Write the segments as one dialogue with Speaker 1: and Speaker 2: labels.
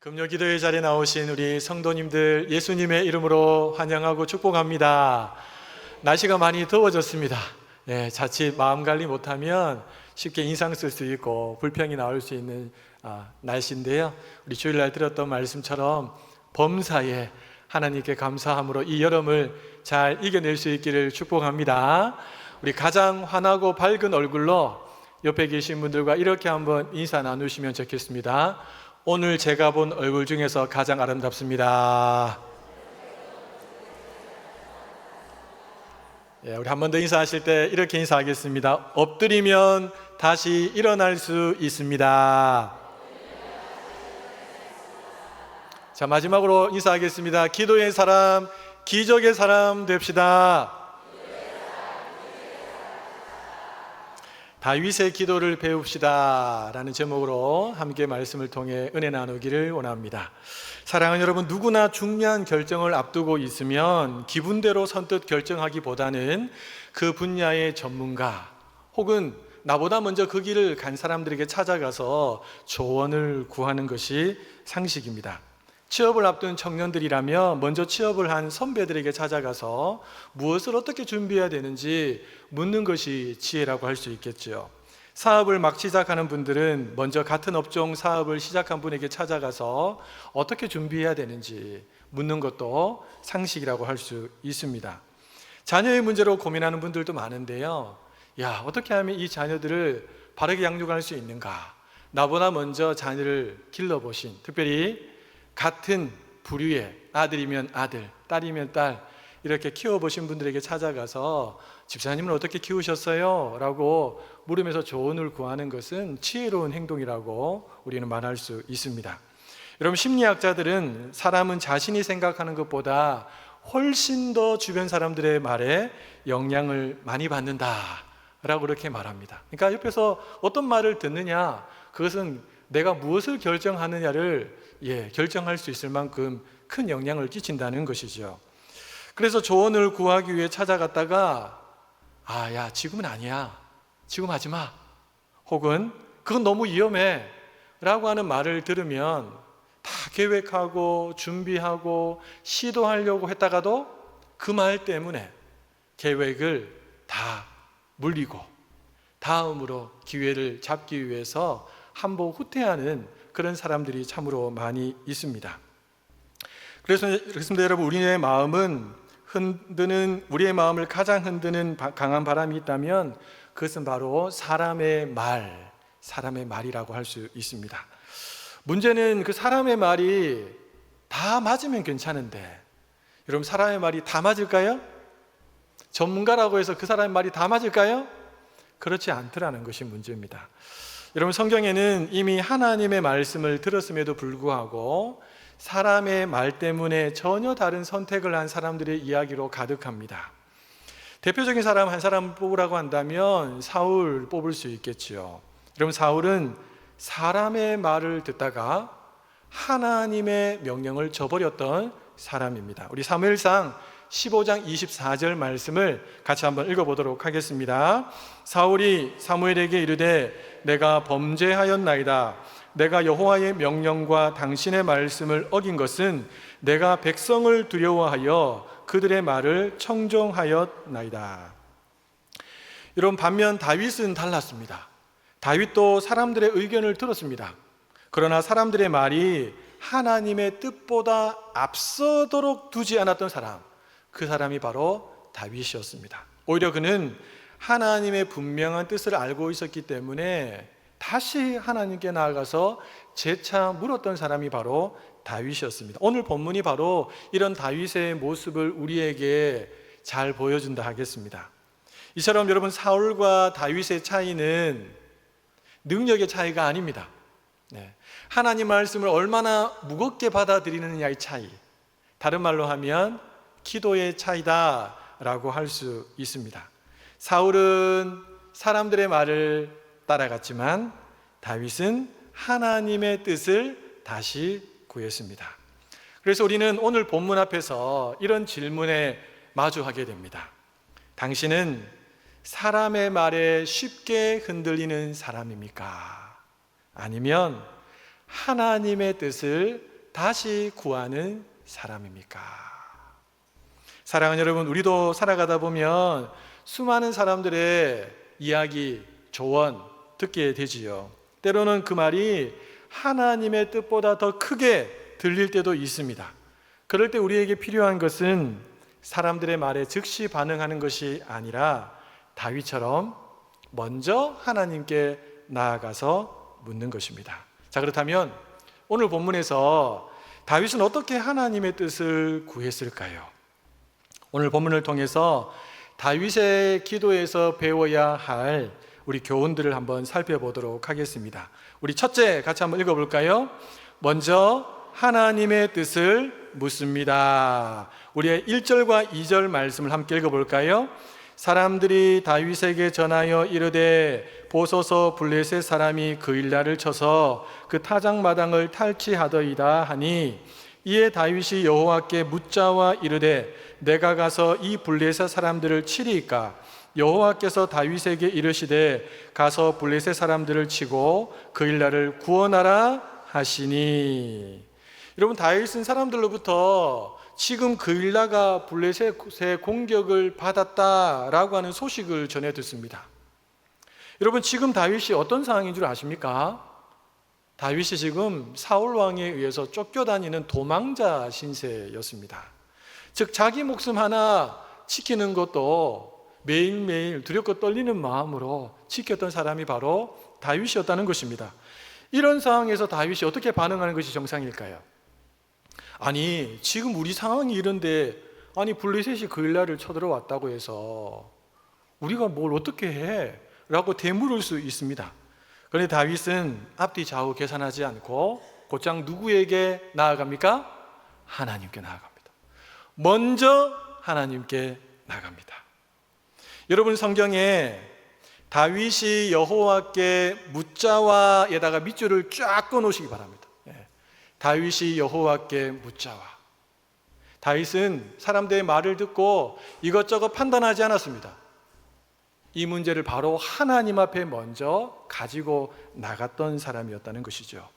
Speaker 1: 금요기도회 자리에 나오신 우리 성도님들 예수님의 이름으로 환영하고 축복합니다. 날씨가 많이 더워졌습니다. 자칫 마음 관리 못하면 쉽게 인상 쓸 수 있고 불평이 나올 수 있는 날씨인데요. 우리 주일날 들었던 말씀처럼 범사에 하나님께 감사함으로 이 여름을 잘 이겨낼 수 있기를 축복합니다. 우리 가장 환하고 밝은 얼굴로 옆에 계신 분들과 이렇게 한번 인사 나누시면 좋겠습니다. 오늘 제가 본 얼굴 중에서 가장 아름답습니다. 우리 한 번 더 인사하실 때 이렇게 인사하겠습니다. 엎드리면 다시 일어날 수 있습니다. 자, 마지막으로 인사하겠습니다. 기도의 사람, 기적의 사람 됩시다. 다윗의 기도를 배웁시다 라는 제목으로 함께 말씀을 통해 은혜 나누기를 원합니다. 사랑하는 여러분, 누구나 중요한 결정을 앞두고 있으면 기분대로 선뜻 결정하기보다는 그 분야의 전문가 혹은 나보다 먼저 그 길을 간 사람들에게 찾아가서 조언을 구하는 것이 상식입니다. 취업을 앞둔 청년들이라면 먼저 취업을 한 선배들에게 찾아가서 무엇을 어떻게 준비해야 되는지 묻는 것이 지혜라고 할 수 있겠죠. 사업을 막 시작하는 분들은 먼저 같은 업종 사업을 시작한 분에게 찾아가서 어떻게 준비해야 되는지 묻는 것도 상식이라고 할 수 있습니다. 자녀의 문제로 고민하는 분들도 많은데요. 어떻게 하면 이 자녀들을 바르게 양육할 수 있는가? 나보다 먼저 자녀를 길러보신, 특별히 같은 부류의 아들이면 아들, 딸이면 딸 이렇게 키워보신 분들에게 찾아가서 집사님은 어떻게 키우셨어요? 라고 물으면서 조언을 구하는 것은 지혜로운 행동이라고 우리는 말할 수 있습니다. 여러분, 심리학자들은 사람은 자신이 생각하는 것보다 훨씬 더 주변 사람들의 말에 영향을 많이 받는다 라고 그렇게 말합니다. 그러니까 옆에서 어떤 말을 듣느냐, 그것은 내가 무엇을 결정하느냐를 결정할 수 있을 만큼 큰 영향을 끼친다는 것이죠. 그래서 조언을 구하기 위해 찾아갔다가 지금은 아니야, 지금 하지 마, 혹은 그건 너무 위험해 라고 하는 말을 들으면 다 계획하고 준비하고 시도하려고 했다가도 그 말 때문에 계획을 다 물리고 다음으로 기회를 잡기 위해서 한복 후퇴하는 그런 사람들이 참으로 많이 있습니다. 그렇습니다, 여러분. 우리의 마음을 가장 흔드는 강한 바람이 있다면 그것은 바로 사람의 말이라고 할 수 있습니다. 문제는 그 사람의 말이 다 맞으면 괜찮은데, 여러분, 사람의 말이 다 맞을까요? 전문가라고 해서 그 사람의 말이 다 맞을까요? 그렇지 않더라는 것이 문제입니다. 여러분, 성경에는 이미 하나님의 말씀을 들었음에도 불구하고 사람의 말 때문에 전혀 다른 선택을 한 사람들의 이야기로 가득합니다. 대표적인 사람 한 사람 뽑으라고 한다면 사울 뽑을 수 있겠지요. 여러분, 사울은 사람의 말을 듣다가 하나님의 명령을 저버렸던 사람입니다. 우리 사무엘상 15장 24절 말씀을 같이 한번 읽어보도록 하겠습니다. 사울이 사무엘에게 이르되 내가 범죄하였나이다. 내가 여호와의 명령과 당신의 말씀을 어긴 것은 내가 백성을 두려워하여 그들의 말을 청종하였나이다. 여러분, 반면 다윗은 달랐습니다. 다윗도 사람들의 의견을 들었습니다. 그러나 사람들의 말이 하나님의 뜻보다 앞서도록 두지 않았던 사람, 그 사람이 바로 다윗이었습니다. 오히려 그는 하나님의 분명한 뜻을 알고 있었기 때문에 다시 하나님께 나아가서 재차 물었던 사람이 바로 다윗이었습니다. 오늘 본문이 바로 이런 다윗의 모습을 우리에게 잘 보여준다 하겠습니다. 이처럼 여러분, 사울과 다윗의 차이는 능력의 차이가 아닙니다. 하나님 말씀을 얼마나 무겁게 받아들이느냐의 차이, 다른 말로 하면 기도의 차이다 라고 할 수 있습니다. 사울은 사람들의 말을 따라갔지만 다윗은 하나님의 뜻을 다시 구했습니다. 그래서 우리는 오늘 본문 앞에서 이런 질문에 마주하게 됩니다. 당신은 사람의 말에 쉽게 흔들리는 사람입니까? 아니면 하나님의 뜻을 다시 구하는 사람입니까? 사랑하는 여러분, 우리도 살아가다 보면 수많은 사람들의 이야기, 조언 듣게 되지요. 때로는 그 말이 하나님의 뜻보다 더 크게 들릴 때도 있습니다. 그럴 때 우리에게 필요한 것은 사람들의 말에 즉시 반응하는 것이 아니라 다윗처럼 먼저 하나님께 나아가서 묻는 것입니다. 자, 그렇다면 오늘 본문에서 다윗은 어떻게 하나님의 뜻을 구했을까요? 오늘 본문을 통해서 다윗의 기도에서 배워야 할 우리 교훈들을 한번 살펴보도록 하겠습니다. 우리 첫째 같이 한번 읽어볼까요? 먼저 하나님의 뜻을 묻습니다. 우리의 1절과 2절 말씀을 함께 읽어볼까요? 사람들이 다윗에게 전하여 이르되 보소서 블레셋 사람이 그 일날을 쳐서 그 타작마당을 탈취하더이다 하니 이에 다윗이 여호와께 묻자와 이르되 내가 가서 이 블레셋 사람들을 치리이까? 여호와께서 다윗에게 이르시되 가서 블레셋 사람들을 치고 그 일날을 구원하라 하시니. 여러분, 다윗은 사람들로부터 지금 그 일나가 블레셋의 공격을 받았다라고 하는 소식을 전해 듣습니다. 여러분, 지금 다윗이 어떤 상황인 줄 아십니까? 다윗이 지금 사울 왕에 의해서 쫓겨다니는 도망자 신세였습니다. 즉 자기 목숨 하나 지키는 것도 매일매일 두렵고 떨리는 마음으로 지켰던 사람이 바로 다윗이었다는 것입니다. 이런 상황에서 다윗이 어떻게 반응하는 것이 정상일까요? 아니, 지금 우리 상황이 이런데 아니 블레셋이 그 일날을 쳐들어왔다고 해서 우리가 뭘 어떻게 해? 라고 되물을 수 있습니다. 그런데 다윗은 앞뒤 좌우 계산하지 않고 곧장 누구에게 나아갑니까? 하나님께 나아갑니다. 먼저 하나님께 나아갑니다. 여러분, 성경에 다윗이 여호와께 묻자와에다가 밑줄을 쫙 꺼놓으시기 바랍니다. 다윗이 여호와께 묻자와. 다윗은 사람들의 말을 듣고 이것저것 판단하지 않았습니다. 이 문제를 바로 하나님 앞에 먼저 가지고 나갔던 사람이었다는 것이죠.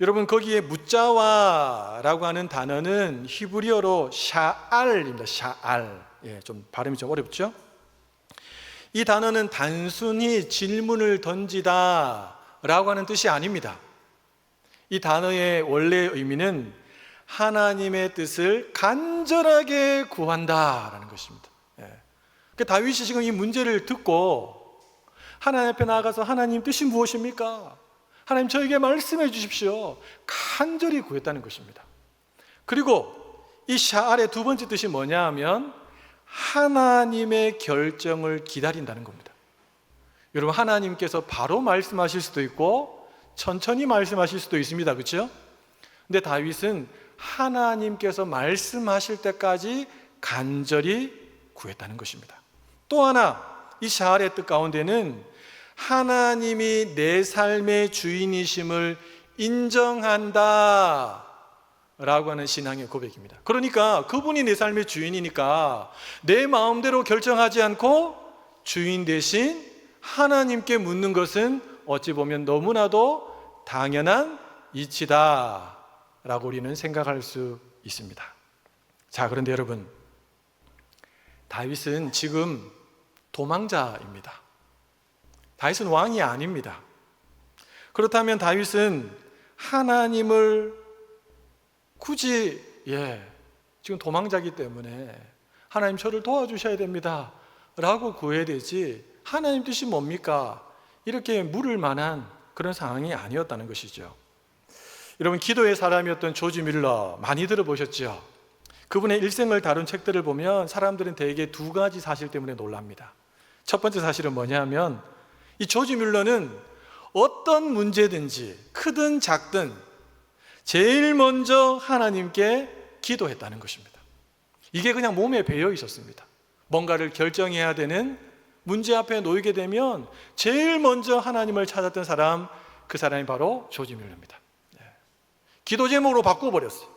Speaker 1: 여러분, 거기에 묻자와라고 하는 단어는 히브리어로 샤알입니다. 샤알. 좀 발음이 좀 어렵죠? 이 단어는 단순히 질문을 던지다라고 하는 뜻이 아닙니다. 이 단어의 원래의 의미는 하나님의 뜻을 간절하게 구한다라는 것입니다. 다윗이 지금 이 문제를 듣고 하나님 앞에 나아가서 하나님 뜻이 무엇입니까? 하나님 저에게 말씀해 주십시오. 간절히 구했다는 것입니다. 그리고 이 샤알의 두 번째 뜻이 뭐냐 하면 하나님의 결정을 기다린다는 겁니다. 여러분, 하나님께서 바로 말씀하실 수도 있고 천천히 말씀하실 수도 있습니다. 그렇죠? 근데 다윗은 하나님께서 말씀하실 때까지 간절히 구했다는 것입니다. 또 하나, 이 샤알의 뜻 가운데는 하나님이 내 삶의 주인이심을 인정한다 라고 하는 신앙의 고백입니다. 그러니까 그분이 내 삶의 주인이니까 내 마음대로 결정하지 않고 주인 대신 하나님께 묻는 것은 어찌 보면 너무나도 당연한 이치다 라고 우리는 생각할 수 있습니다. 자, 그런데 여러분, 다윗은 지금 도망자입니다. 다윗은 왕이 아닙니다. 그렇다면 다윗은 하나님을 굳이 지금 도망자이기 때문에 하나님 저를 도와주셔야 됩니다 라고 구해야 되지 하나님 뜻이 뭡니까? 이렇게 물을 만한 그런 상황이 아니었다는 것이죠. 여러분, 기도의 사람이었던 조지 밀러 많이 들어보셨죠? 그분의 일생을 다룬 책들을 보면 사람들은 대개 두 가지 사실 때문에 놀랍니다. 첫 번째 사실은 뭐냐면 이 조지 밀러는 어떤 문제든지 크든 작든 제일 먼저 하나님께 기도했다는 것입니다. 이게 그냥 몸에 배어 있었습니다. 뭔가를 결정해야 되는 문제 앞에 놓이게 되면 제일 먼저 하나님을 찾았던 사람, 그 사람이 바로 조지 밀러입니다. 기도 제목으로 바꿔버렸어요.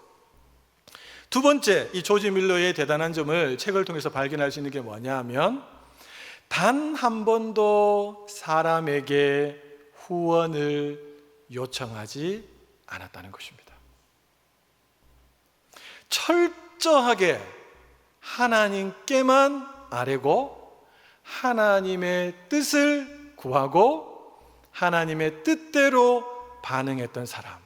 Speaker 1: 두 번째, 이 조지 밀러의 대단한 점을 책을 통해서 발견할 수 있는 게 뭐냐 하면 단 한 번도 사람에게 후원을 요청하지 않았다는 것입니다. 철저하게 하나님께만 아뢰고 하나님의 뜻을 구하고 하나님의 뜻대로 반응했던 사람.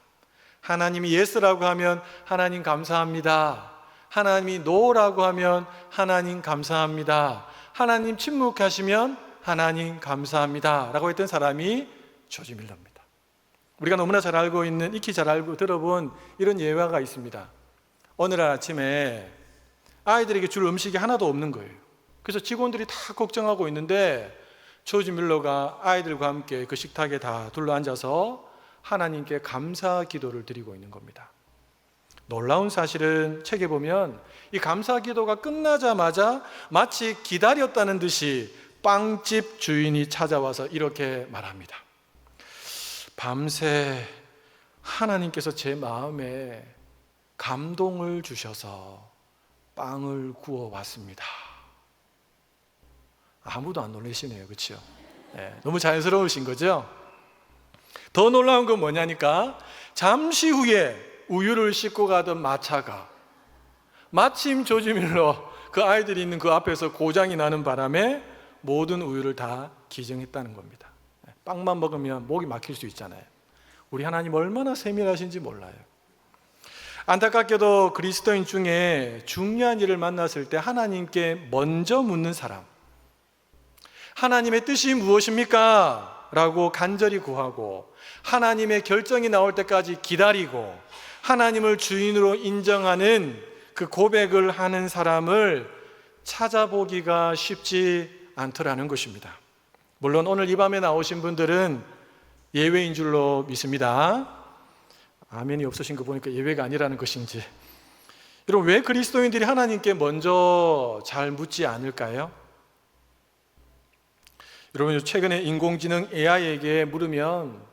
Speaker 1: 하나님이 예스라고 하면 하나님 감사합니다. 하나님이 노라고 하면 하나님 감사합니다. 하나님 침묵하시면 하나님 감사합니다 라고 했던 사람이 조지 밀러입니다. 우리가 너무나 잘 알고 있는, 익히 잘 알고 들어본 이런 예화가 있습니다. 어느 날 아침에 아이들에게 줄 음식이 하나도 없는 거예요. 그래서 직원들이 다 걱정하고 있는데 조지 밀러가 아이들과 함께 그 식탁에 다 둘러앉아서 하나님께 감사 기도를 드리고 있는 겁니다. 놀라운 사실은 책에 보면 이 감사 기도가 끝나자마자 마치 기다렸다는 듯이 빵집 주인이 찾아와서 이렇게 말합니다. 밤새 하나님께서 제 마음에 감동을 주셔서 빵을 구워 왔습니다. 아무도 안 놀라시네요, 그렇죠? 네, 너무 자연스러우신 거죠? 더 놀라운 건 뭐냐니까 잠시 후에 우유를 싣고 가던 마차가 마침 조지 밀러 그 아이들이 있는 그 앞에서 고장이 나는 바람에 모든 우유를 다 기증했다는 겁니다. 빵만 먹으면 목이 막힐 수 있잖아요. 우리 하나님 얼마나 세밀하신지 몰라요. 안타깝게도 그리스도인 중에 중요한 일을 만났을 때 하나님께 먼저 묻는 사람, 하나님의 뜻이 무엇입니까? 라고 간절히 구하고 하나님의 결정이 나올 때까지 기다리고 하나님을 주인으로 인정하는 그 고백을 하는 사람을 찾아보기가 쉽지 않더라는 것입니다. 물론 오늘 이 밤에 나오신 분들은 예외인 줄로 믿습니다. 아멘이 없으신 거 보니까 예외가 아니라는 것인지. 여러분, 왜 그리스도인들이 하나님께 먼저 잘 묻지 않을까요? 여러분, 최근에 인공지능 AI에게 물으면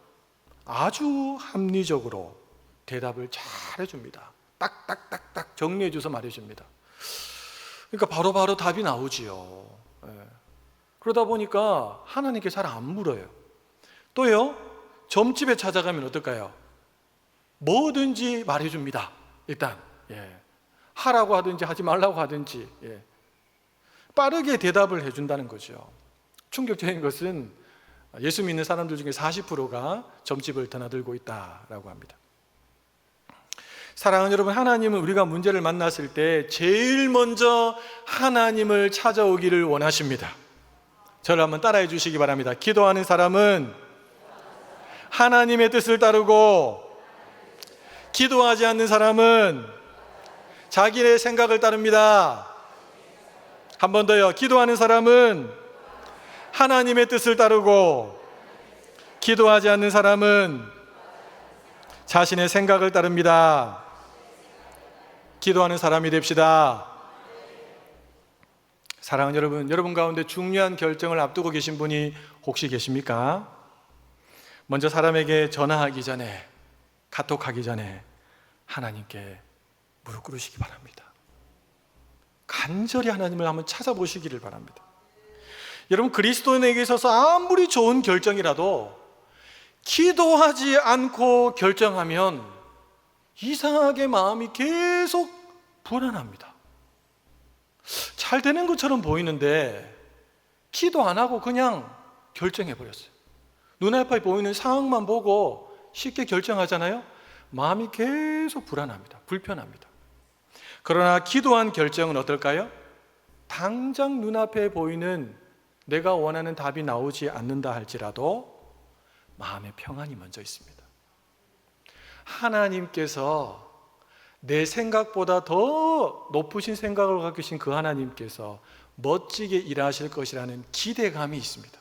Speaker 1: 아주 합리적으로 대답을 잘 해줍니다. 딱딱딱딱 정리해줘서 말해줍니다. 그러니까 바로바로 답이 나오지요. 그러다 보니까 하나님께 잘 안 물어요. 또요, 점집에 찾아가면 어떨까요? 뭐든지 말해줍니다. 일단 하라고 하든지 하지 말라고 하든지 빠르게 대답을 해준다는 거죠. 충격적인 것은 예수 믿는 사람들 중에 40%가 점집을 드나들고 있다라고 합니다. 사랑하는 여러분, 하나님은 우리가 문제를 만났을 때 제일 먼저 하나님을 찾아오기를 원하십니다. 저를 한번 따라해 주시기 바랍니다. 기도하는 사람은 하나님의 뜻을 따르고 기도하지 않는 사람은 자기의 생각을 따릅니다. 한 번 더요. 기도하는 사람은 하나님의 뜻을 따르고 기도하지 않는 사람은 자신의 생각을 따릅니다. 기도하는 사람이 됩시다. 사랑하는 여러분, 여러분 가운데 중요한 결정을 앞두고 계신 분이 혹시 계십니까? 먼저 사람에게 전화하기 전에, 카톡하기 전에 하나님께 무릎 꿇으시기 바랍니다. 간절히 하나님을 한번 찾아보시기를 바랍니다. 여러분, 그리스도인에게 있어서 아무리 좋은 결정이라도 기도하지 않고 결정하면 이상하게 마음이 계속 불안합니다. 잘 되는 것처럼 보이는데 기도 안 하고 그냥 결정해버렸어요. 눈앞에 보이는 상황만 보고 쉽게 결정하잖아요. 마음이 계속 불안합니다. 불편합니다. 그러나 기도한 결정은 어떨까요? 당장 눈앞에 보이는 내가 원하는 답이 나오지 않는다 할지라도 마음의 평안이 먼저 있습니다. 하나님께서 내 생각보다 더 높으신 생각을 갖고 계신 그 하나님께서 멋지게 일하실 것이라는 기대감이 있습니다.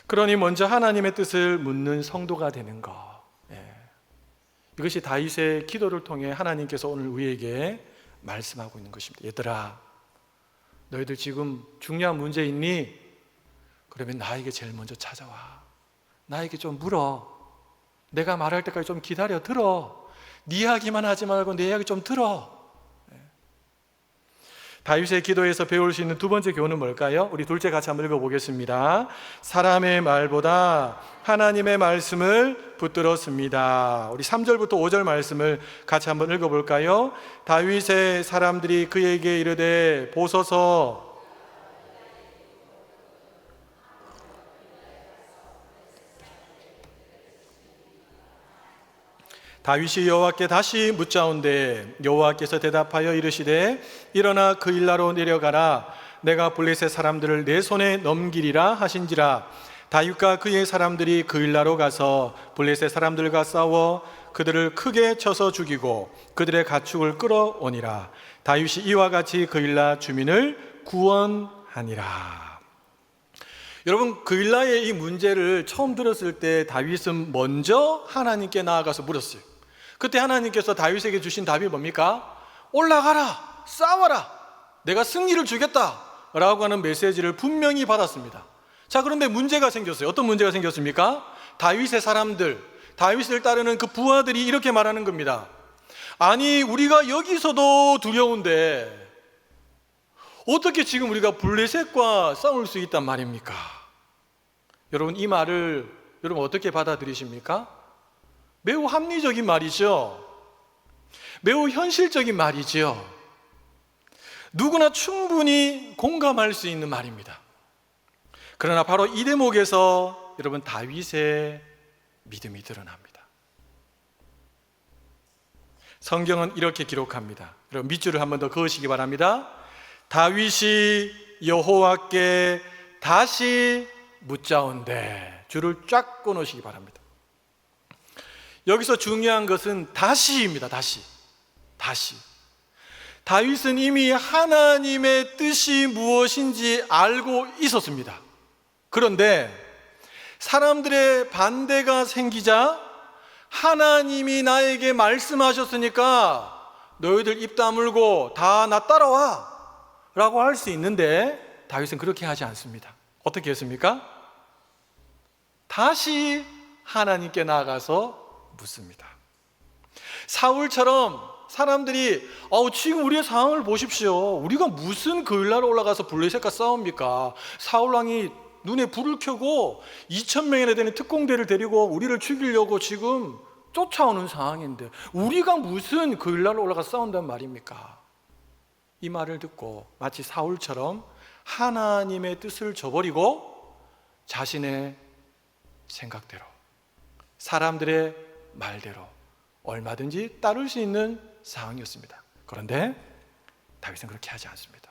Speaker 1: 그러니 먼저 하나님의 뜻을 묻는 성도가 되는 것, 이것이 다윗의 기도를 통해 하나님께서 오늘 우리에게 말씀하고 있는 것입니다. 얘들아, 너희들 지금 중요한 문제 있니? 그러면 나에게 제일 먼저 찾아와. 나에게 좀 물어. 내가 말할 때까지 좀 기다려 들어. 네 이야기만 하지 말고 내 이야기 좀 들어. 다윗의 기도에서 배울 수 있는 두 번째 교훈은 뭘까요? 우리 둘째 같이 한번 읽어보겠습니다. 사람의 말보다 하나님의 말씀을 붙들었습니다. 우리 3절부터 5절 말씀을 같이 한번 읽어볼까요? 다윗의 사람들이 그에게 이르되 보소서. 다윗이 여호와께 다시 묻자온대 여호와께서 대답하여 이르시되 일어나 그 일나로 내려가라. 내가 블레셋 사람들을 내 손에 넘기리라 하신지라. 다윗과 그의 사람들이 그 일나로 가서 블레셋 사람들과 싸워 그들을 크게 쳐서 죽이고 그들의 가축을 끌어오니라. 다윗이 이와 같이 그 일나 주민을 구원하니라. 여러분, 그 일나의 이 문제를 처음 들었을 때 다윗은 먼저 하나님께 나아가서 물었어요. 그때 하나님께서 다윗에게 주신 답이 뭡니까? 올라가라, 싸워라, 내가 승리를 주겠다 라고 하는 메시지를 분명히 받았습니다. 자, 그런데 문제가 생겼어요. 어떤 문제가 생겼습니까? 다윗의 사람들, 다윗을 따르는 그 부하들이 이렇게 말하는 겁니다. 아니, 우리가 여기서도 두려운데 어떻게 지금 우리가 블레셋과 싸울 수 있단 말입니까? 여러분, 이 말을 여러분 어떻게 받아들이십니까? 매우 합리적인 말이죠. 매우 현실적인 말이죠. 누구나 충분히 공감할 수 있는 말입니다. 그러나 바로 이 대목에서 여러분 다윗의 믿음이 드러납니다. 성경은 이렇게 기록합니다. 여러분 밑줄을 한 번 더 그으시기 바랍니다. 다윗이 여호와께 다시 묻자온대. 줄을 쫙 끊으시기 바랍니다. 여기서 중요한 것은 다시입니다. 다시. 다윗은 이미 하나님의 뜻이 무엇인지 알고 있었습니다. 그런데 사람들의 반대가 생기자 하나님이 나에게 말씀하셨으니까 너희들 입 다물고 다 나 따라와 라고 할 수 있는데 다윗은 그렇게 하지 않습니다. 어떻게 했습니까? 다시 하나님께 나아가서 묻습니다. 사울처럼 사람들이 지금 우리의 상황을 보십시오. 우리가 무슨 그 일나라 올라가서 블레셋과 싸웁니까? 사울왕이 눈에 불을 켜고 2,000명이나 되는 특공대를 데리고 우리를 죽이려고 지금 쫓아오는 상황인데 우리가 무슨 그 일나라 올라가서 싸운단 말입니까? 이 말을 듣고 마치 사울처럼 하나님의 뜻을 저버리고 자신의 생각대로 사람들의 말대로 얼마든지 따를 수 있는 상황이었습니다. 그런데 다윗은 그렇게 하지 않습니다.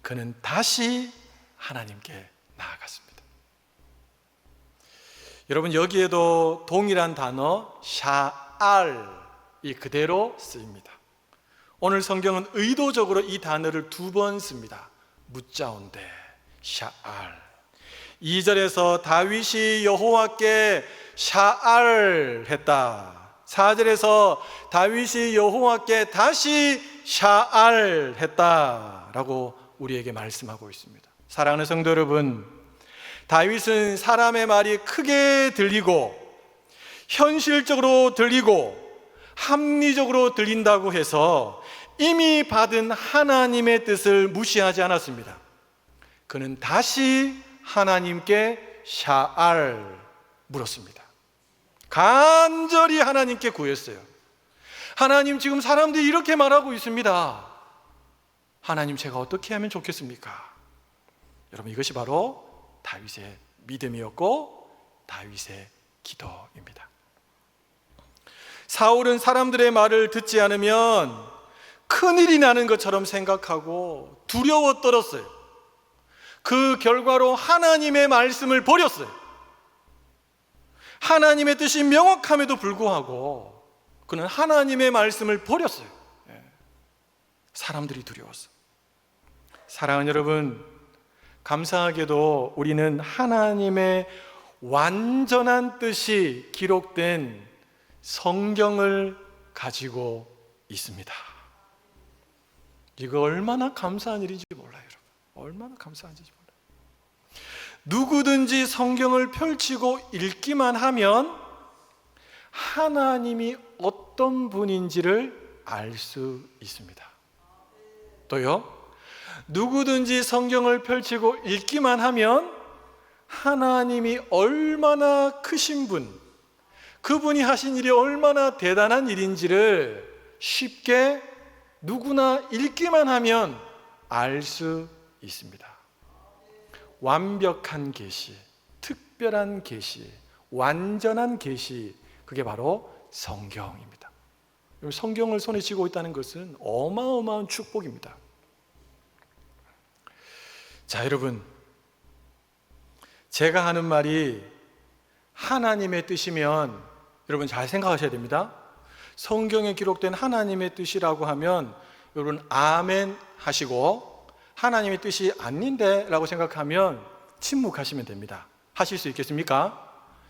Speaker 1: 그는 다시 하나님께 나아갔습니다. 여러분 여기에도 동일한 단어 샤알이 그대로 쓰입니다. 오늘 성경은 의도적으로 이 단어를 2번 씁니다. 묻자온대 샤알. 2절에서 다윗이 여호와께 샤알 했다. 4절에서 다윗이 여호와께 다시 샤알 했다 라고 우리에게 말씀하고 있습니다. 사랑하는 성도 여러분, 다윗은 사람의 말이 크게 들리고 현실적으로 들리고 합리적으로 들린다고 해서 이미 받은 하나님의 뜻을 무시하지 않았습니다. 그는 다시 하나님께 샤알 물었습니다. 간절히 하나님께 구했어요. 하나님, 지금 사람들이 이렇게 말하고 있습니다. 하나님, 제가 어떻게 하면 좋겠습니까? 여러분, 이것이 바로 다윗의 믿음이었고 다윗의 기도입니다. 사울은 사람들의 말을 듣지 않으면 큰일이 나는 것처럼 생각하고 두려워 떨었어요. 그 결과로 하나님의 말씀을 버렸어요. 하나님의 뜻이 명확함에도 불구하고 그는 하나님의 말씀을 버렸어요. 사람들이 두려웠어요. 사랑하는 여러분, 감사하게도 우리는 하나님의 완전한 뜻이 기록된 성경을 가지고 있습니다. 이거 얼마나 감사한 일인지 몰라요, 여러분. 얼마나 감사한지 몰라요. 누구든지 성경을 펼치고 읽기만 하면 하나님이 어떤 분인지를 알 수 있습니다. 또요, 누구든지 성경을 펼치고 읽기만 하면 하나님이 얼마나 크신 분, 그분이 하신 일이 얼마나 대단한 일인지를 쉽게 누구나 읽기만 하면 알 수 있습니다. 완벽한 계시, 특별한 계시, 완전한 계시, 그게 바로 성경입니다. 성경을 손에 쥐고 있다는 것은 어마어마한 축복입니다. 자, 여러분, 제가 하는 말이 하나님의 뜻이면 여러분 잘 생각하셔야 됩니다. 성경에 기록된 하나님의 뜻이라고 하면 여러분 아멘 하시고, 하나님의 뜻이 아닌데 라고 생각하면 침묵하시면 됩니다. 하실 수 있겠습니까?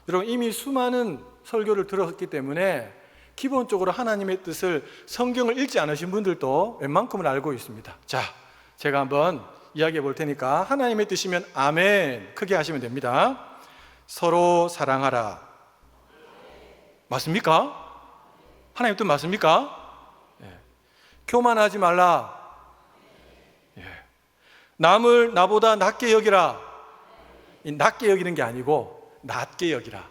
Speaker 1: 여러분 이미 수많은 설교를 들었기 때문에 기본적으로 하나님의 뜻을 성경을 읽지 않으신 분들도 웬만큼은 알고 있습니다. 자, 제가 한번 이야기해 볼 테니까 하나님의 뜻이면 아멘 크게 하시면 됩니다. 서로 사랑하라. 맞습니까? 하나님 뜻 맞습니까? 예. 교만하지 말라. 예. 남을 나보다 낮게 여기라. 이 낮게 여기는 게 아니고 낮게 여기라.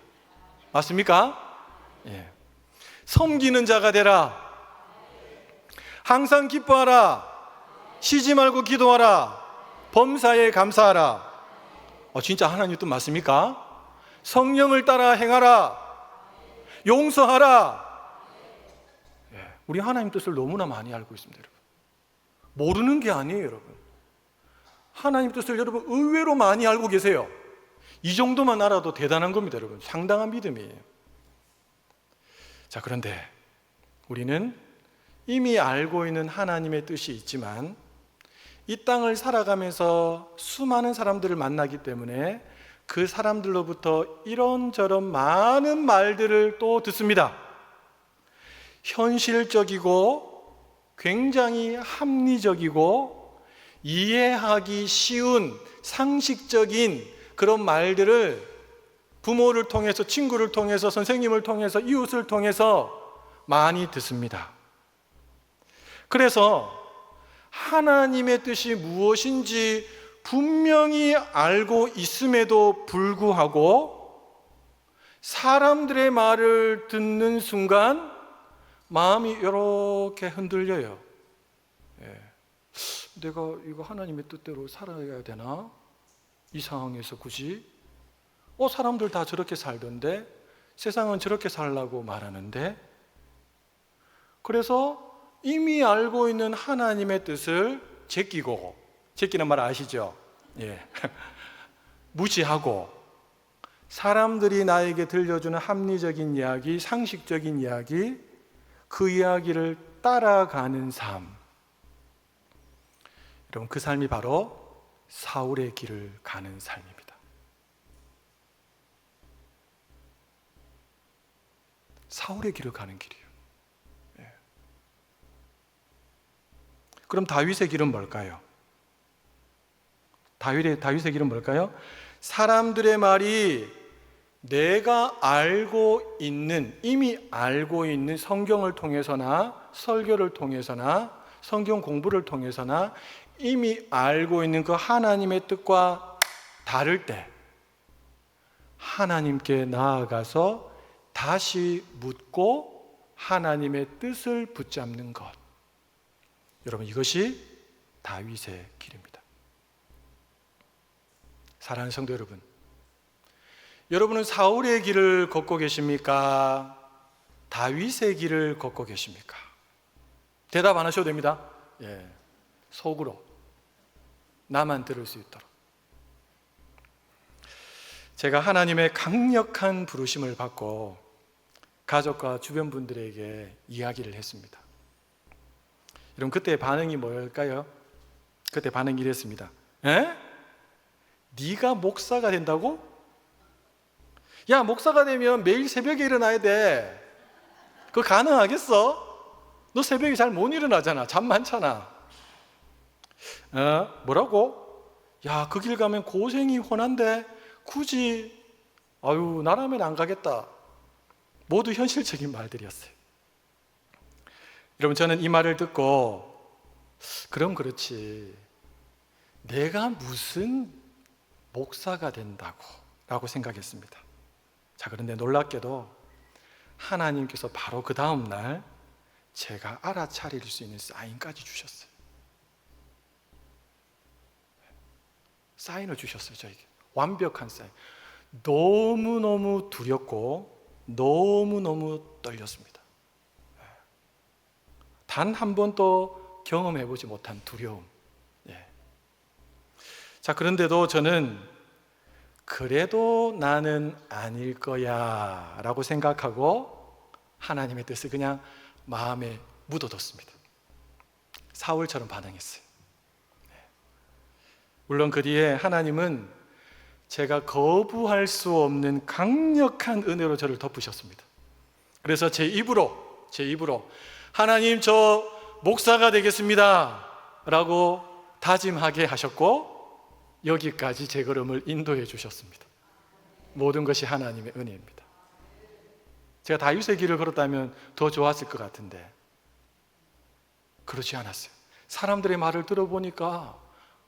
Speaker 1: 맞습니까? 예. 섬기는 자가 되라. 항상 기뻐하라. 쉬지 말고 기도하라. 범사에 감사하라. 진짜 하나님 뜻 맞습니까? 성령을 따라 행하라. 용서하라. 우리 하나님 뜻을 너무나 많이 알고 있습니다, 여러분. 모르는 게 아니에요, 여러분. 하나님 뜻을 여러분 의외로 많이 알고 계세요. 이 정도만 알아도 대단한 겁니다, 여러분. 상당한 믿음이에요. 자, 그런데 우리는 이미 알고 있는 하나님의 뜻이 있지만 이 땅을 살아가면서 수많은 사람들을 만나기 때문에 그 사람들로부터 이런저런 많은 말들을 또 듣습니다. 현실적이고 굉장히 합리적이고 이해하기 쉬운 상식적인 그런 말들을 부모를 통해서, 친구를 통해서, 선생님을 통해서, 이웃을 통해서 많이 듣습니다. 그래서 하나님의 뜻이 무엇인지 분명히 알고 있음에도 불구하고 사람들의 말을 듣는 순간 마음이 이렇게 흔들려요. 내가 이거 하나님의 뜻대로 살아야 되나? 이 상황에서 굳이? 사람들 다 저렇게 살던데 세상은 저렇게 살라고 말하는데. 그래서 이미 알고 있는 하나님의 뜻을 제끼는 말 아시죠? 예. 무시하고 사람들이 나에게 들려주는 합리적인 이야기, 상식적인 이야기, 그 이야기를 따라가는 삶. 여러분, 그 삶이 바로 사울의 길을 가는 삶입니다. 사울의 길을 가는 길이에요. 예. 그럼 다윗의 길은 뭘까요? 다윗의 길은 뭘까요? 사람들의 말이 내가 이미 알고 있는 성경을 통해서나 설교를 통해서나 성경 공부를 통해서나 이미 알고 있는 그 하나님의 뜻과 다를 때 하나님께 나아가서 다시 묻고 하나님의 뜻을 붙잡는 것. 여러분, 이것이 다윗의 길입니다. 사랑하는 성도 여러분, 여러분은 사울의 길을 걷고 계십니까? 다윗의 길을 걷고 계십니까? 대답 안 하셔도 됩니다. 예, 속으로 나만 들을 수 있도록. 제가 하나님의 강력한 부르심을 받고 가족과 주변 분들에게 이야기를 했습니다. 여러분, 그때의 반응이 뭘까요? 그때 반응이 이랬습니다. 네가 목사가 된다고? 야, 목사가 되면 매일 새벽에 일어나야 돼. 그거 가능하겠어? 너 새벽에 잘 못 일어나잖아. 잠 많잖아. 뭐라고? 야, 그 길 가면 고생이 훤한데 굳이 나라면 안 가겠다. 모두 현실적인 말들이었어요. 여러분, 저는 이 말을 듣고 그럼 그렇지, 내가 무슨 목사가 된다고 라고 생각했습니다. 자, 그런데 놀랍게도 하나님께서 바로 그 다음 날 제가 알아차릴 수 있는 사인까지 주셨어요. 사인을 주셨어요. 저에게 완벽한 사인. 너무너무 두렵고 너무너무 떨렸습니다. 단 한 번도 경험해보지 못한 두려움. 자, 그런데도 저는 그래도 나는 아닐 거야 라고 생각하고 하나님의 뜻을 그냥 마음에 묻어뒀습니다. 사울처럼 반응했어요. 물론 그 뒤에 하나님은 제가 거부할 수 없는 강력한 은혜로 저를 덮으셨습니다. 그래서 제 입으로 하나님, 저 목사가 되겠습니다 라고 다짐하게 하셨고, 여기까지 제 걸음을 인도해 주셨습니다. 모든 것이 하나님의 은혜입니다. 제가 다윗의 길을 걸었다면 더 좋았을 것 같은데 그렇지 않았어요. 사람들의 말을 들어보니까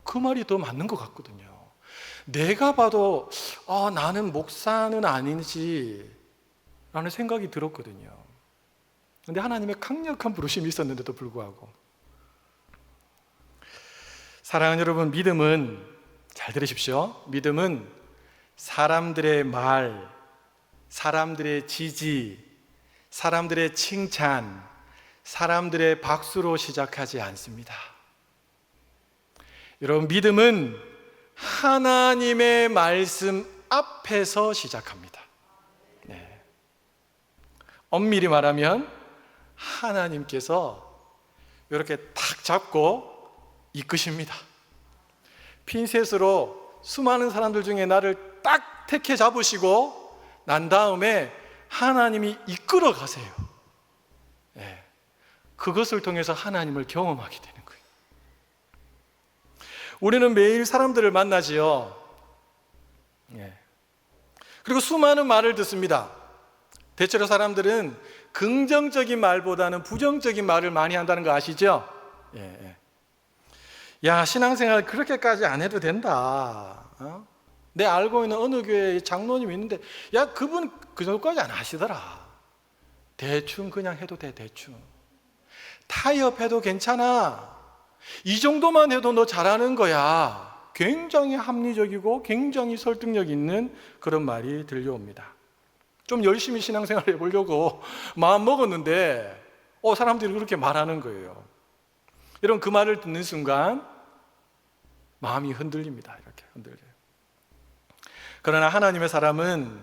Speaker 1: 그 말이 더 맞는 것 같거든요. 내가 봐도 나는 목사는 아니지 라는 생각이 들었거든요. 그런데 하나님의 강력한 부르심이 있었는데도 불구하고, 사랑하는 여러분, 믿음은, 잘 들으십시오, 믿음은 사람들의 말, 사람들의 지지, 사람들의 칭찬, 사람들의 박수로 시작하지 않습니다. 여러분, 믿음은 하나님의 말씀 앞에서 시작합니다. 엄밀히 말하면 하나님께서 이렇게 탁 잡고 이끄십니다. 핀셋으로 수많은 사람들 중에 나를 딱 택해 잡으시고 난 다음에 하나님이 이끌어 가세요. 그것을 통해서 하나님을 경험하게 되는 거예요. 우리는 매일 사람들을 만나지요. 그리고 수많은 말을 듣습니다. 대체로 사람들은 긍정적인 말보다는 부정적인 말을 많이 한다는 거 아시죠? 야, 신앙생활 그렇게까지 안 해도 된다. 내 알고 있는 어느 교회에 장로님이 있는데, 야, 그분 그 정도까지 안 하시더라. 대충 그냥 해도 돼, 대충. 타협해도 괜찮아. 이 정도만 해도 너 잘하는 거야. 굉장히 합리적이고 굉장히 설득력 있는 그런 말이 들려옵니다. 좀 열심히 신앙생활 해보려고 마음 먹었는데 사람들이 그렇게 말하는 거예요. 여러분, 그 말을 듣는 순간 마음이 흔들립니다. 이렇게 흔들려요. 그러나 하나님의 사람은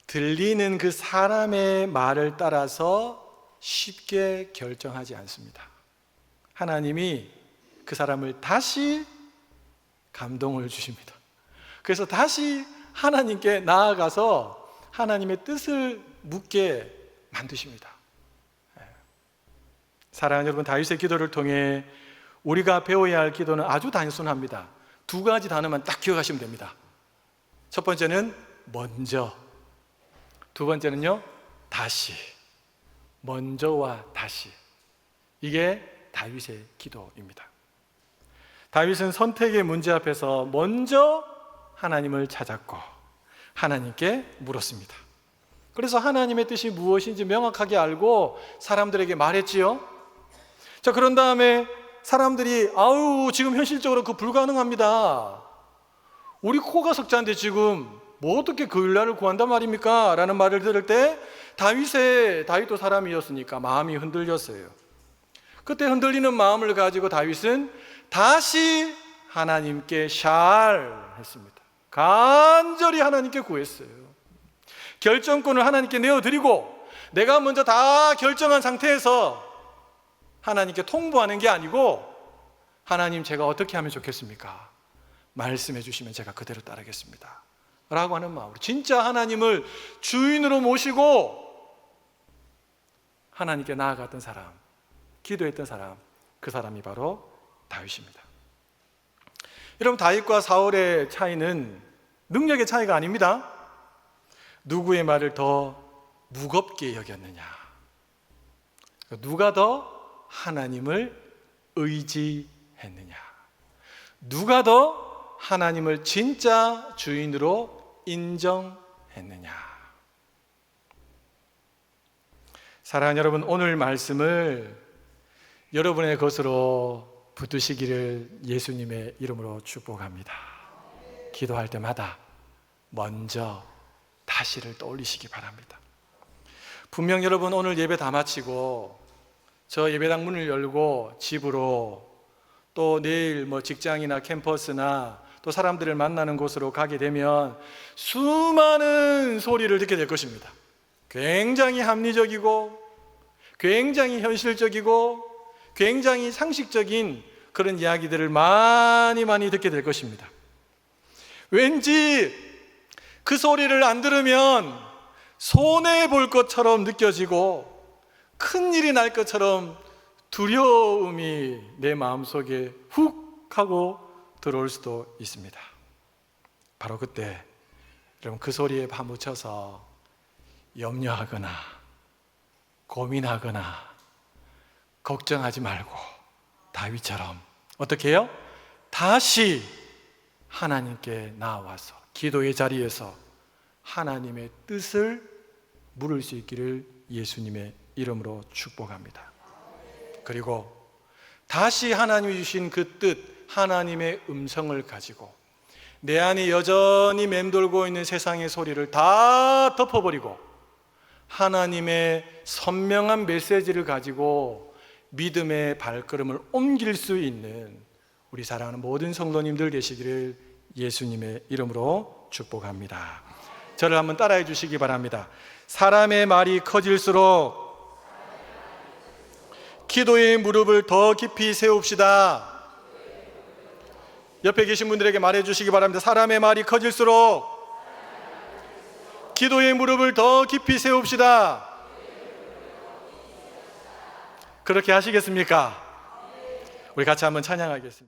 Speaker 1: 들리는 그 사람의 말을 따라서 쉽게 결정하지 않습니다. 하나님이 그 사람을 다시 감동을 주십니다. 그래서 다시 하나님께 나아가서 하나님의 뜻을 묻게 만드십니다. 사랑하는 여러분, 다윗의 기도를 통해 우리가 배워야 할 기도는 아주 단순합니다. 두 가지 단어만 딱 기억하시면 됩니다. 첫 번째는 먼저, 두 번째는요 다시. 먼저와 다시. 이게 다윗의 기도입니다. 다윗은 선택의 문제 앞에서 먼저 하나님을 찾았고 하나님께 물었습니다. 그래서 하나님의 뜻이 무엇인지 명확하게 알고 사람들에게 말했지요. 자, 그런 다음에 사람들이 지금 현실적으로 그 불가능합니다. 우리 코가 석자인데 지금 뭐 어떻게 그 일날을 구한단 말입니까? 라는 말을 들을 때 다윗도 사람이었으니까 마음이 흔들렸어요. 그때 흔들리는 마음을 가지고 다윗은 다시 하나님께 했습니다. 간절히 하나님께 구했어요. 결정권을 하나님께 내어드리고 내가 먼저 다 결정한 상태에서 하나님께 통보하는 게 아니고, 하나님, 제가 어떻게 하면 좋겠습니까? 말씀해 주시면 제가 그대로 따르겠습니다 라고 하는 마음으로 진짜 하나님을 주인으로 모시고 하나님께 나아갔던 사람, 기도했던 사람, 그 사람이 바로 다윗입니다. 여러분, 다윗과 사울의 차이는 능력의 차이가 아닙니다. 누구의 말을 더 무겁게 여겼느냐, 누가 더 하나님을 의지했느냐? 누가 더 하나님을 진짜 주인으로 인정했느냐? 사랑하는 여러분, 오늘 말씀을 여러분의 것으로 붙드시기를 예수님의 이름으로 축복합니다. 기도할 때마다 먼저 다시를 떠올리시기 바랍니다. 분명 여러분 오늘 예배 다 마치고 저 예배당 문을 열고 집으로 또 내일 직장이나 캠퍼스나 또 사람들을 만나는 곳으로 가게 되면 수많은 소리를 듣게 될 것입니다. 굉장히 합리적이고 굉장히 현실적이고 굉장히 상식적인 그런 이야기들을 많이 듣게 될 것입니다. 왠지 그 소리를 안 들으면 손해볼 것처럼 느껴지고 큰일이 날 것처럼 두려움이 내 마음속에 훅 하고 들어올 수도 있습니다. 바로 그때 여러분 그 소리에 파묻혀서 염려하거나 고민하거나 걱정하지 말고 다윗처럼 어떻게 해요? 다시 하나님께 나와서 기도의 자리에서 하나님의 뜻을 물을 수 있기를 예수님의 이름으로 축복합니다. 그리고 다시 하나님이 주신 그 뜻, 하나님의 음성을 가지고 내 안에 여전히 맴돌고 있는 세상의 소리를 다 덮어버리고 하나님의 선명한 메시지를 가지고 믿음의 발걸음을 옮길 수 있는 우리 사랑하는 모든 성도님들 되시기를 예수님의 이름으로 축복합니다. 저를 한번 따라해 주시기 바랍니다. 사람의 말이 커질수록 기도의 무릎을 더 깊이 세웁시다. 옆에 계신 분들에게 말해 주시기 바랍니다. 사람의 말이 커질수록 기도의 무릎을 더 깊이 세웁시다. 그렇게 하시겠습니까? 우리 같이 한번 찬양하겠습니다.